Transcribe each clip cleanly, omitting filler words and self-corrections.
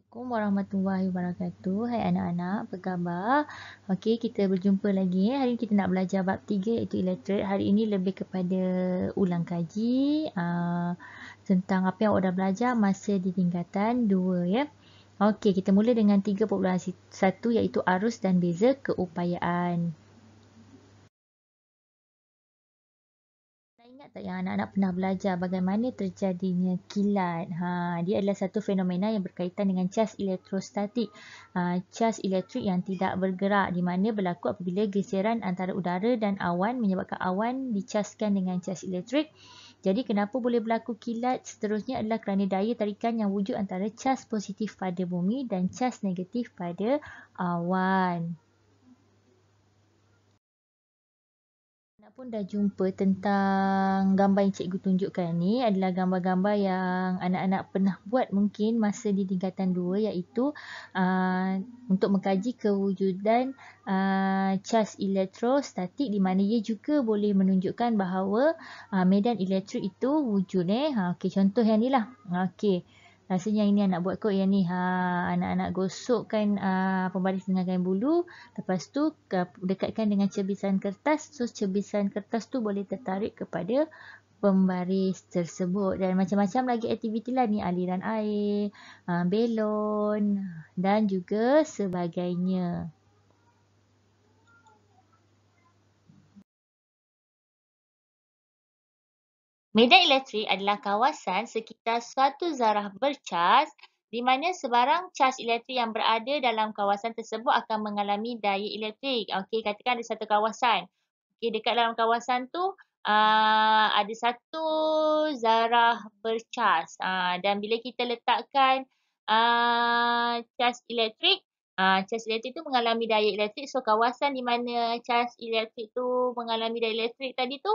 Assalamualaikum warahmatullahi wabarakatuh. Hai anak-anak, apa khabar? Okey, kita berjumpa lagi. Hari ini kita nak belajar bab 3 iaitu elektrik. Hari ini lebih kepada ulang kaji tentang apa yang awak dah belajar masa di tingkatan 2 ya. Okey, kita mula dengan 3.1 iaitu arus dan beza keupayaan. Ingat tak yang anak-anak pernah belajar bagaimana terjadinya kilat? Dia adalah satu fenomena yang berkaitan dengan cas elektrostatik. Cas elektrik yang tidak bergerak di mana berlaku apabila geseran antara udara dan awan menyebabkan awan dicaskan dengan cas elektrik. Jadi kenapa boleh berlaku kilat? Seterusnya adalah kerana daya tarikan yang wujud antara cas positif pada bumi dan cas negatif pada awan. Anak pun dah jumpa tentang gambar yang cikgu tunjukkan ni adalah gambar-gambar yang anak-anak pernah buat mungkin masa di tingkatan 2 iaitu untuk mengkaji kewujudan cas elektrostatik di mana ia juga boleh menunjukkan bahawa medan elektrik itu wujud. Okey, contoh yang ni lah. Okey. Rasanya yang ini anak buat kot yang ni. Anak-anak gosokkan pembaris dengan kain bulu. Lepas tu dekatkan dengan cebisan kertas. So cebisan kertas tu boleh tertarik kepada pembaris tersebut. Dan macam-macam lagi aktiviti lah ni. Aliran air, belon dan juga sebagainya. Medan elektrik adalah kawasan sekitar suatu zarah bercas di mana sebarang cas elektrik yang berada dalam kawasan tersebut akan mengalami daya elektrik. Okey, katakan ada satu kawasan. Okey, dekat dalam kawasan tu ada satu zarah bercas. Dan bila kita letakkan cas elektrik tu mengalami daya elektrik. So, kawasan di mana cas elektrik tu mengalami daya elektrik tadi tu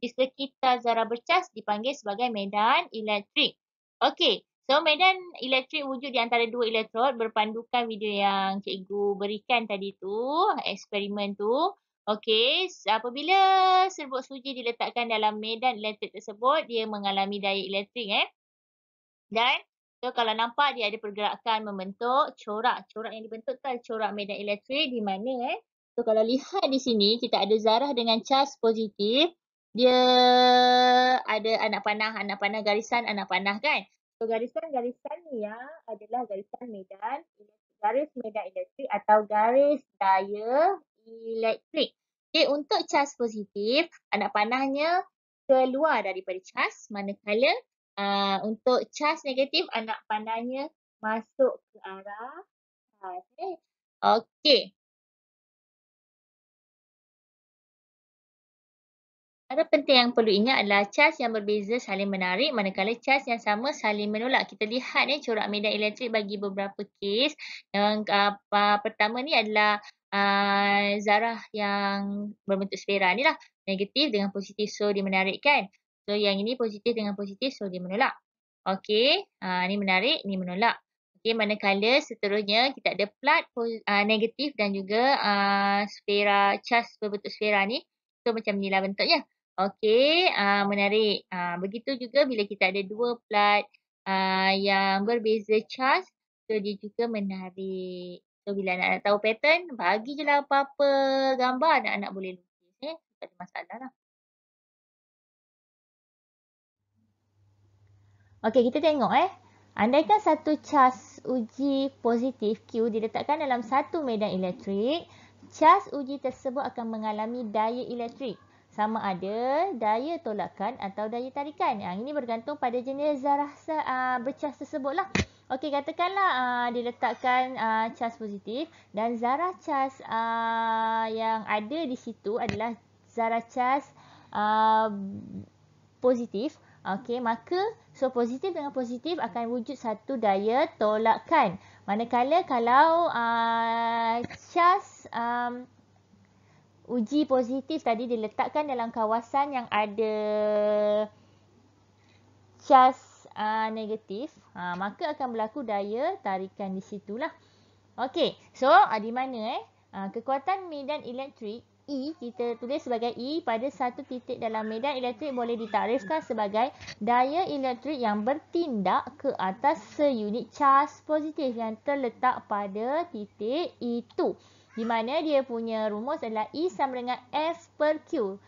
di sekitar zarah bercas dipanggil sebagai medan elektrik. Okey, so medan elektrik wujud di antara dua elektrod berpandukan video yang cikgu berikan tadi tu, eksperimen tu. Okey, apabila serbuk suji diletakkan dalam medan elektrik tersebut, dia mengalami daya elektrik. Dan so kalau nampak dia ada pergerakan membentuk corak. Corak yang dibentuk tu adalah corak medan elektrik di mana so kalau lihat di sini kita ada zarah dengan cas positif. Dia ada anak panah garisan anak panah kan. So garisan-garisan ni adalah garisan medan garis medan elektrik atau garis daya elektrik. Okay, untuk cas positif anak panahnya keluar daripada cas manakala untuk cas negatif anak panahnya masuk ke arah cas. Okey. Perkara penting yang perlu ingat adalah cas yang berbeza saling menarik manakala cas yang sama saling menolak. Kita lihat corak medan elektrik bagi beberapa kes. Yang pertama ni adalah zarah yang berbentuk sfera ni lah. Negatif dengan positif, so dia menarikkan. So yang ini positif dengan positif, so dia menolak. Okey, ni menarik, ni menolak. Okey, manakala seterusnya kita ada plat negatif dan juga sfera, cas berbentuk sfera ni. So macam inilah bentuknya. Okey, menarik. Begitu juga bila kita ada dua plat yang berbeza cas, so dia juga menarik. So bila anak-anak tahu pattern, bagi je lah apa-apa gambar anak-anak boleh lukis. Tak ada masalah lah. Okey, kita tengok Andaikan satu cas uji positif Q diletakkan dalam satu medan elektrik, cas uji tersebut akan mengalami daya elektrik. Sama ada daya tolakan atau daya tarikan. Yang ini bergantung pada jenis zarah bercas tersebutlah. Okey, katakanlah diletakkan cas positif dan zarah cas yang ada di situ adalah zarah cas positif. Okey, maka so positif dengan positif akan wujud satu daya tolakan. Manakala kalau cas uji positif tadi diletakkan dalam kawasan yang ada cas negatif, maka akan berlaku daya tarikan di situlah. Okey, so di mana kekuatan medan elektrik E, kita tulis sebagai E pada satu titik dalam medan elektrik boleh ditarifkan sebagai daya elektrik yang bertindak ke atas seunit caj positif yang terletak pada titik itu. Di mana dia punya rumus adalah E sama dengan F per Q.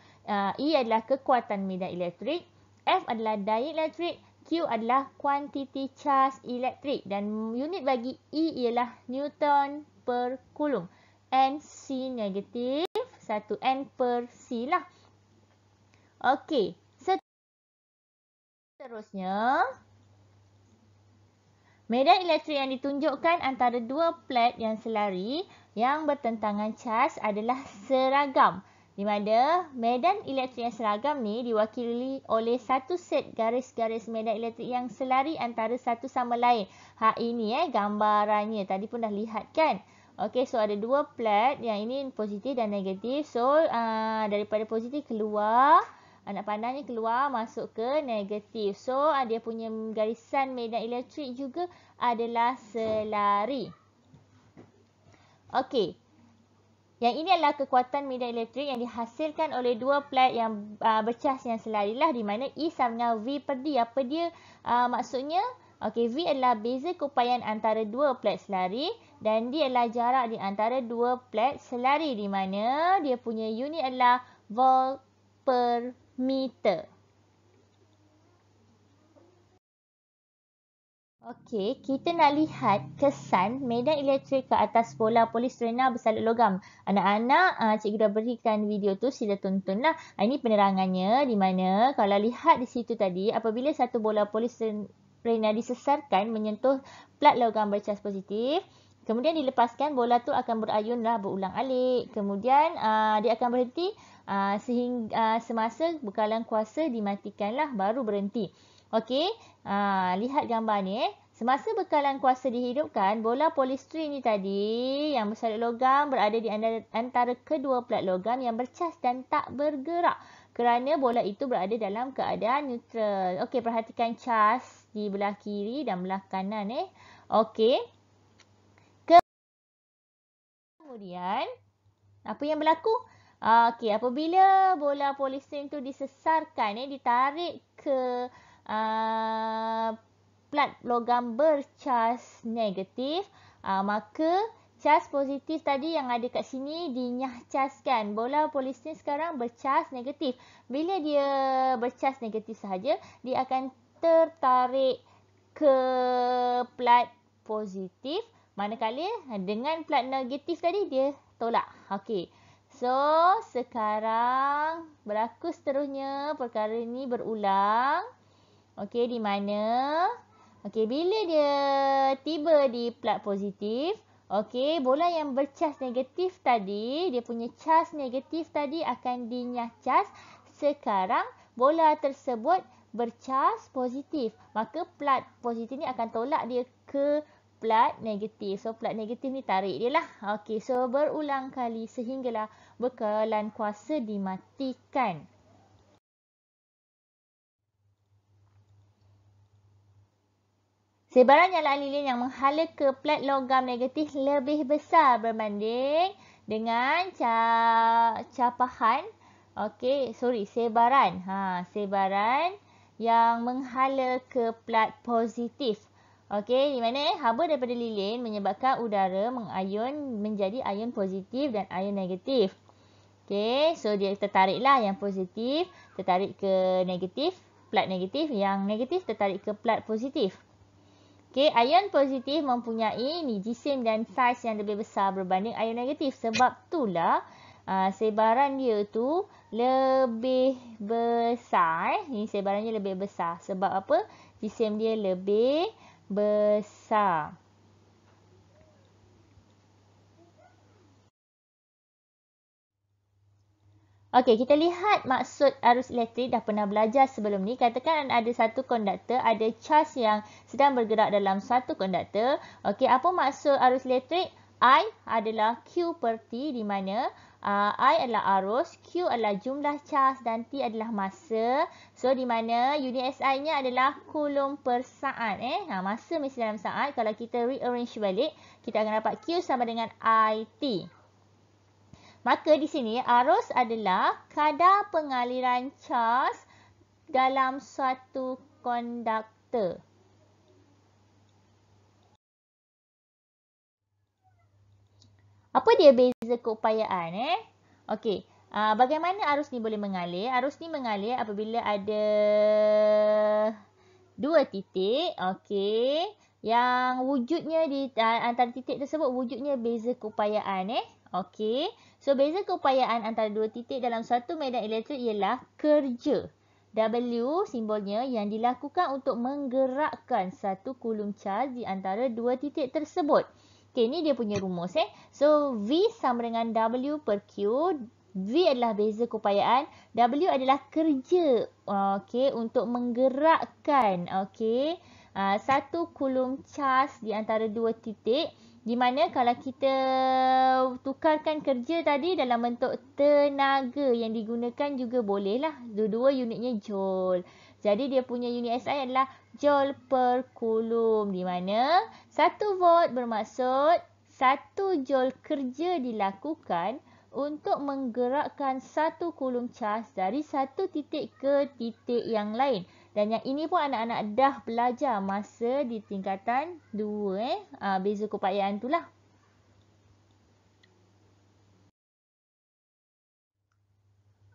E adalah kekuatan medan elektrik, F adalah daya elektrik, Q adalah kuantiti caj elektrik dan unit bagi E ialah Newton per Coulomb. NC negatif, 1 N per C lah. Okey, seterusnya, medan elektrik yang ditunjukkan antara dua plat yang selari yang bertentangan caj adalah seragam. Di mana medan elektrik yang seragam ni diwakili oleh satu set garis-garis medan elektrik yang selari antara satu sama lain. Ini gambarannya. Tadi pun dah lihat kan? Okey, so ada dua plat. Yang ini positif dan negatif. So, daripada positif keluar, anak panahnya keluar masuk ke negatif. So, dia punya garisan medan elektrik juga adalah selari. Okey. Yang ini adalah kekuatan medan elektrik yang dihasilkan oleh dua plat yang bercas yang selari lah, di mana E sama dengan V per D. Apa dia maksudnya? Okey, V adalah beza keupayaan antara dua plat selari dan D adalah jarak di antara dua plat selari, di mana dia punya unit adalah volt per meter. Okey, kita nak lihat kesan medan elektrik ke atas bola polistrena bersalut logam. Anak-anak, cikgu dah berikan video tu, sila tontonlah. Ini penerangannya, di mana kalau lihat di situ tadi, apabila satu bola polistrena disesarkan menyentuh plat logam bercas positif, kemudian dilepaskan, bola tu akan berayunlah berulang-alik. Kemudian dia akan berhenti sehingga semasa bekalan kuasa dimatikanlah, baru berhenti. Okey, lihat gambar ni. Semasa bekalan kuasa dihidupkan, bola polistrin ni tadi yang bersalut logam berada di antara kedua plat logam yang bercas dan tak bergerak kerana bola itu berada dalam keadaan neutral. Okey, perhatikan cas di belah kiri dan belah kanan. Okey. Kemudian, apa yang berlaku? Okey, apabila bola polistrin tu disesarkan, ditarik ke plat logam bercas negatif, maka cas positif tadi yang ada kat sini dinyahcaskan. Bola polistrin sekarang bercas negatif. Bila dia bercas negatif sahaja, dia akan tertarik ke plat positif. Manakala dengan plat negatif tadi dia tolak. Okey. So, sekarang berlaku seterusnya perkara ini berulang. Okey, di mana? Okey, bila dia tiba di plat positif, okey, bola yang bercas negatif tadi, dia punya cas negatif tadi akan dinyahcas. Sekarang bola tersebut bercas positif. Maka plat positif ni akan tolak dia ke plat negatif. So, plat negatif ni tarik dia lah. Okey, so berulang kali sehinggalah bekalan kuasa dimatikan. Sebaran nyala lilin yang menghala ke plat logam negatif lebih besar berbanding dengan capahan. Okey, sebaran. Sebaran yang menghala ke plat positif. Okey, di mana haba daripada lilin menyebabkan udara mengayun menjadi ayun positif dan ayun negatif. Okey, so dia tertariklah yang positif, tertarik ke negatif, plat negatif, yang negatif tertarik ke plat positif. Okey, ion positif mempunyai jisim dan saiz yang lebih besar berbanding ion negatif. Sebab itulah sebaran dia tu lebih besar. Ini sebarannya lebih besar. Sebab apa? Jisim dia lebih besar. Okey, kita lihat maksud arus elektrik. Dah pernah belajar sebelum ni. Katakan ada satu konduktor, ada cas yang sedang bergerak dalam satu konduktor. Okey, apa maksud arus elektrik? I adalah Q per T, di mana I adalah arus, Q adalah jumlah cas dan T adalah masa. So, di mana unit SI-nya adalah Coulomb per saat. Masa mesti dalam saat. Kalau kita rearrange balik, kita akan dapat Q sama dengan IT. Maka di sini arus adalah kadar pengaliran cas dalam suatu konduktor. Apa dia beza keupayaan Okey, bagaimana arus ni boleh mengalir? Arus ni mengalir apabila ada dua titik, okey, yang wujudnya di antara titik tersebut wujudnya beza keupayaan Okey. So beza keupayaan antara dua titik dalam satu medan elektrik ialah kerja W simbolnya yang dilakukan untuk menggerakkan satu kulum caz di antara dua titik tersebut. Okey, ni dia punya rumus So V sama dengan W per Q. V adalah beza keupayaan, W adalah kerja okey untuk menggerakkan okey satu kulum caz di antara dua titik, di mana kalau kita tukarkan kerja tadi dalam bentuk tenaga yang digunakan juga bolehlah. Dua-dua unitnya joule. Jadi dia punya unit SI adalah joule per kulum, di mana 1 volt bermaksud 1 joule kerja dilakukan untuk menggerakkan satu kulum caz dari satu titik ke titik yang lain. Dan yang ini pun anak-anak dah belajar masa di tingkatan 2 beza keupayaan tu lah.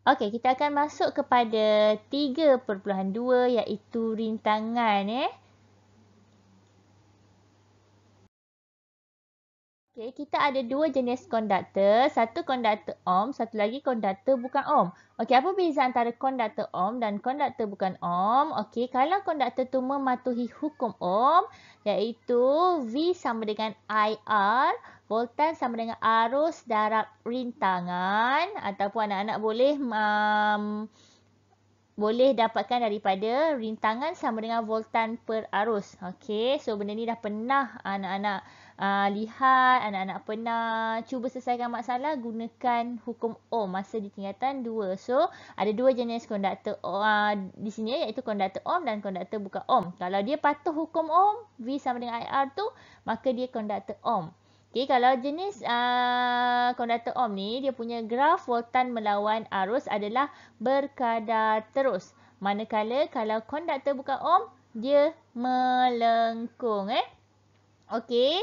Okey, kita akan masuk kepada 3.2 iaitu rintangan Okey, kita ada dua jenis konduktor. Satu konduktor ohm, satu lagi konduktor bukan ohm. Okey, apa beza antara konduktor ohm dan konduktor bukan ohm? Okey, kalau konduktor tu mematuhi hukum ohm, iaitu V sama dengan IR, voltan sama dengan arus darab rintangan, ataupun anak-anak boleh dapatkan daripada rintangan sama dengan voltan per arus. Okey, so benda ni dah pernah anak-anak lihat, anak-anak pernah cuba selesaikan masalah gunakan hukum ohm masa di tingkatan 2. So, ada dua jenis konduktor di sini iaitu konduktor ohm dan konduktor bukan ohm. Kalau dia patuh hukum ohm, V sama dengan IR tu, maka dia konduktor ohm. Okey, kalau jenis konduktor ohm ni, dia punya graf voltan melawan arus adalah berkadar terus. Manakala kalau konduktor bukan ohm, dia melengkung Okey.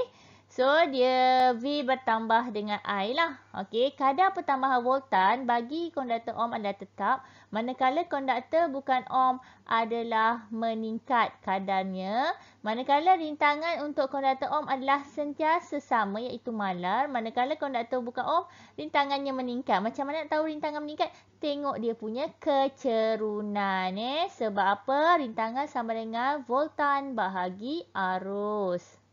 So, dia V bertambah dengan I lah. Okey, kadar pertambahan voltan bagi konduktor ohm adalah tetap. Manakala konduktor bukan ohm adalah meningkat kadarnya. Manakala rintangan untuk konduktor ohm adalah sentiasa sama iaitu malar. Manakala konduktor bukan ohm, rintangannya meningkat. Macam mana nak tahu rintangan meningkat? Tengok dia punya kecerunan Sebab apa? Rintangan sama dengan voltan bahagi arus.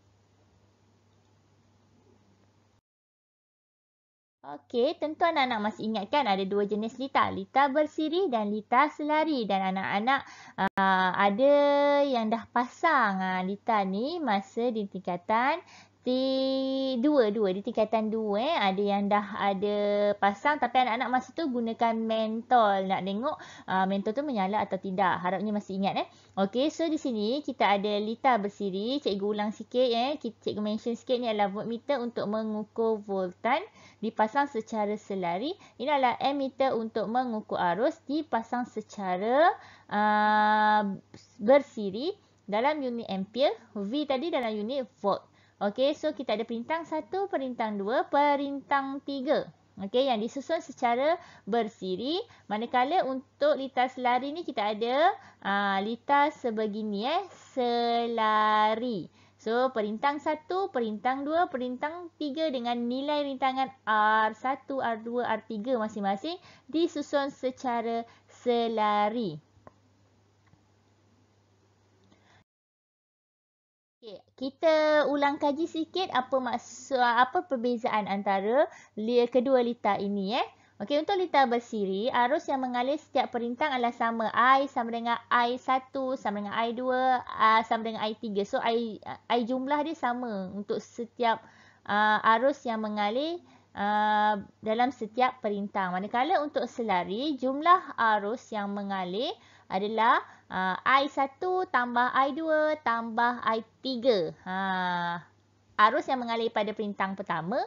Okey, tentu anak-anak masih ingat kan ada dua jenis litar. Litar bersiri dan litar selari. Dan anak-anak ada yang dah pasang litar ni masa di tingkatan di tingkatan 2 ada yang dah ada pasang, tapi anak-anak masa tu gunakan mentol. Nak tengok mentol tu menyala atau tidak. Harapnya masih ingat Okey, so di sini kita ada litar bersiri. Cikgu ulang sikit cikgu mention sikit ni adalah voltmeter untuk mengukur voltan dipasang secara selari. Ini adalah ammeter untuk mengukur arus dipasang secara bersiri dalam unit ampere. V tadi dalam unit volt. Okey, so kita ada perintang 1, perintang 2, perintang 3. Okey, yang disusun secara bersiri. Manakala untuk litar selari ni kita ada litar sebegini selari. So, perintang 1, perintang 2, perintang 3 dengan nilai rintangan R1, R2, R3 masing-masing disusun secara selari. Okay, kita ulang kaji sikit apa perbezaan antara kedua litar ini Okey, untuk litar bersiri, arus yang mengalir setiap perintang adalah sama. I sama dengan I1, sama dengan I2, sama dengan I3. So, I jumlah dia sama untuk setiap arus yang mengalir dalam setiap perintang. Manakala untuk selari, jumlah arus yang mengalir adalah I1 tambah I2 tambah I3. Arus yang mengalir pada perintang pertama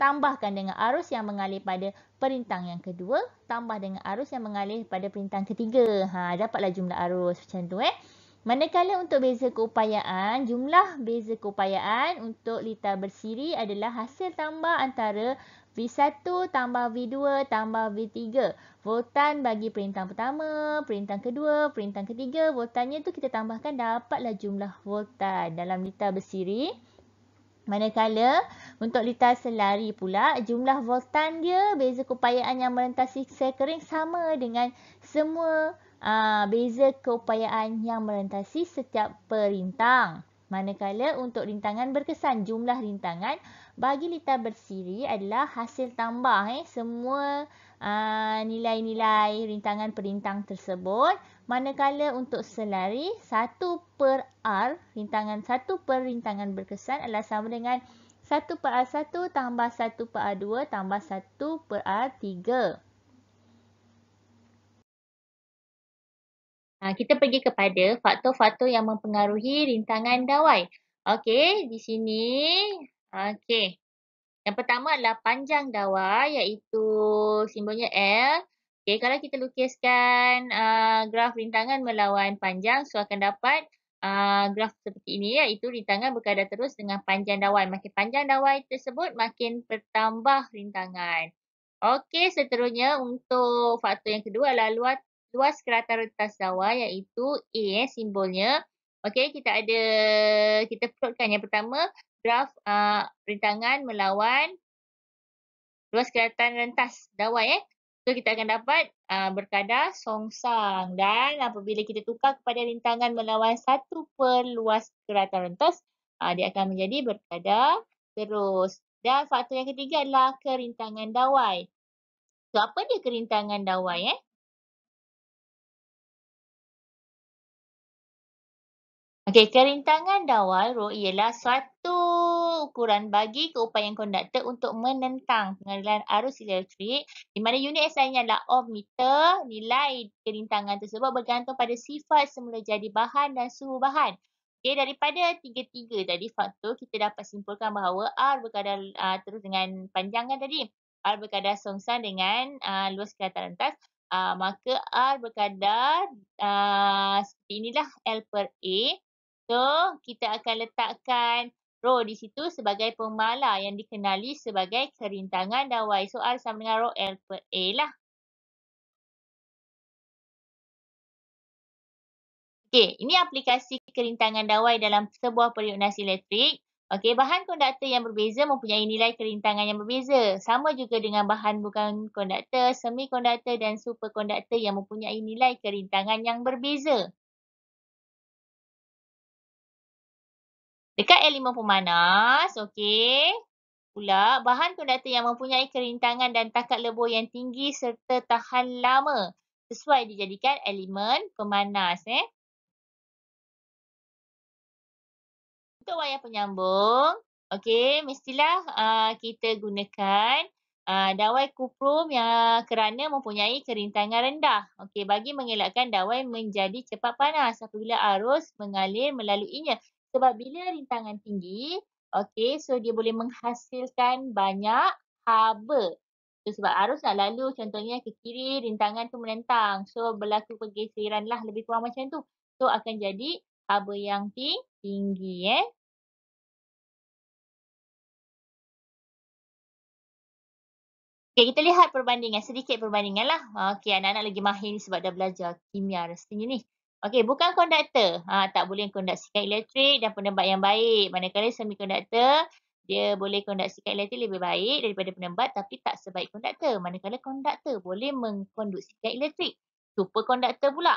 tambahkan dengan arus yang mengalir pada perintang yang kedua, tambah dengan arus yang mengalir pada perintang ketiga. Dapatlah jumlah arus macam tu. Manakala untuk beza keupayaan, jumlah beza keupayaan untuk litar bersiri adalah hasil tambah antara V1 tambah V2 tambah V3. Voltan bagi perintang pertama, perintang kedua, perintang ketiga, voltannya tu kita tambahkan dapatlah jumlah voltan dalam litar bersiri. Manakala untuk litar selari pula, jumlah voltan dia, beza keupayaan yang melintasi sel kering sama dengan semua beza keupayaan yang melintasi setiap perintang. Manakala untuk rintangan berkesan, jumlah rintangan bagi litar bersiri adalah hasil tambah semua nilai-nilai rintangan perintang tersebut. Manakala untuk selari, 1/R, rintangan 1/rintangan berkesan adalah sama dengan 1/R1 tambah 1/R2 tambah 1/R3. Kita pergi kepada faktor-faktor yang mempengaruhi rintangan dawai. Okey, di sini. Okey. Yang pertama adalah panjang dawai, iaitu simbolnya L. Okey, kalau kita lukiskan graf rintangan melawan panjang, so akan dapat graf seperti ini, iaitu rintangan berkadar terus dengan panjang dawai. Makin panjang dawai tersebut, makin bertambah rintangan. Okey, seterusnya untuk faktor yang kedua adalah luas keratan rentas dawai, iaitu A simbolnya. Okey, kita plotkan yang pertama, graf rintangan melawan luas keratan rentas dawai. So, kita akan dapat berkadar songsang. Dan apabila kita tukar kepada rintangan melawan 1/, luas keratan rentas, dia akan menjadi berkadar terus. Dan faktor yang ketiga adalah kerintangan dawai. So, apa dia kerintangan dawai? Okey, kerintangan dawai Rho ialah suatu ukuran bagi keupayaan konduktor untuk menentang pengaliran arus elektrik, di mana unit SI-nya adalah ohmmeter. Nilai kerintangan tersebut bergantung pada sifat semula jadi bahan dan suhu bahan. Okey, daripada tiga-tiga tadi faktor, kita dapat simpulkan bahawa R berkadar terus dengan panjangan tadi. R berkadar songsang dengan luas keratan rentas. Maka R berkadar seperti inilah L/A. So, kita akan letakkan Rho di situ sebagai pemala yang dikenali sebagai kerintangan dawai. So, R sama dengan Rho L/A lah. Okey, ini aplikasi kerintangan dawai dalam sebuah periuk nasi elektrik. Okey, bahan konduktor yang berbeza mempunyai nilai kerintangan yang berbeza. Sama juga dengan bahan bukan konduktor, semikonduktor dan superkonduktor yang mempunyai nilai kerintangan yang berbeza. Dekat elemen pemanas, okey, pula bahan konduktor yang mempunyai kerintangan dan takat lebur yang tinggi serta tahan lama sesuai dijadikan elemen pemanas. Untuk wayar penyambung, okey, mestilah kita gunakan dawai kuprum yang kerana mempunyai kerintangan rendah. Okey, bagi mengelakkan dawai menjadi cepat panas apabila arus mengalir melaluinya. Sebab bila rintangan tinggi, okey, so dia boleh menghasilkan banyak haba. So, sebab arus nak lalu contohnya ke kiri, rintangan tu menentang. So, berlaku pergeseran lah lebih kurang macam tu. So, akan jadi haba yang tinggi. Okey, kita lihat perbandingan, sedikit perbandingan lah. Okey, anak-anak lagi mahir ni sebab dah belajar kimia rasanya ni. Okey, bukan konduktor. Tak boleh konduksikan elektrik dan penebat yang baik. Manakala semikonduktor, dia boleh konduksikan elektrik lebih baik daripada penebat tapi tak sebaik konduktor. Manakala konduktor boleh mengkonduksikan elektrik. Superkonduktor pula,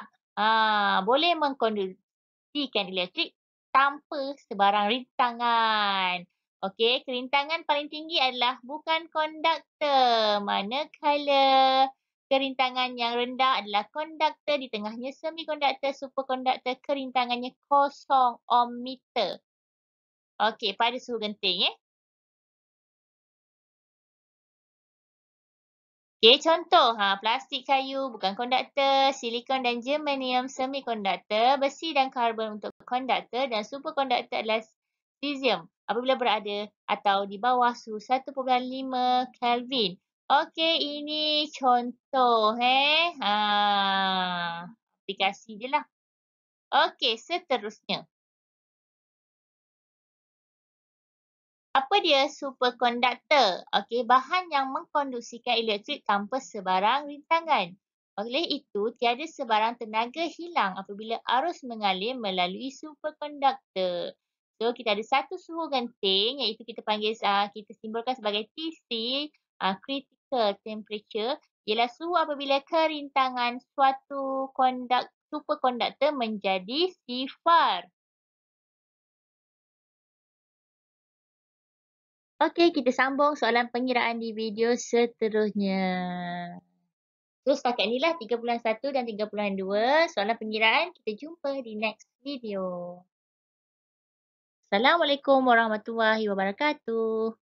boleh mengkonduksikan elektrik tanpa sebarang rintangan. Okey, kerintangan paling tinggi adalah bukan konduktor. Manakala kerintangan yang rendah adalah konduktor, di tengahnya semikonduktor, superkonduktor, kerintangannya 0 ohmmeter. Okey, pada suhu genting. Okey, contoh plastik kayu bukan konduktor, silikon dan germanium semikonduktor, besi dan karbon untuk konduktor dan superkonduktor adalah cesium. apabila berada atau di bawah suhu 1,5 Kelvin. Okey, ini contoh aplikasi dia lah. Okey, seterusnya. Apa dia superkonduktor? Okey, bahan yang mengkonduksikan elektrik tanpa sebarang rintangan. Oleh itu, tiada sebarang tenaga hilang apabila arus mengalir melalui superkonduktor. So, kita ada satu suhu genting iaitu kita panggil, kita simbolkan sebagai TC, critical temperature, ialah suhu apabila kerintangan suatu superkonduktor menjadi sifar. Okey, kita sambung soalan pengiraan di video seterusnya. So, setakat inilah 3.1 dan 3.2 soalan pengiraan. Kita jumpa di next video. Assalamualaikum warahmatullahi wabarakatuh.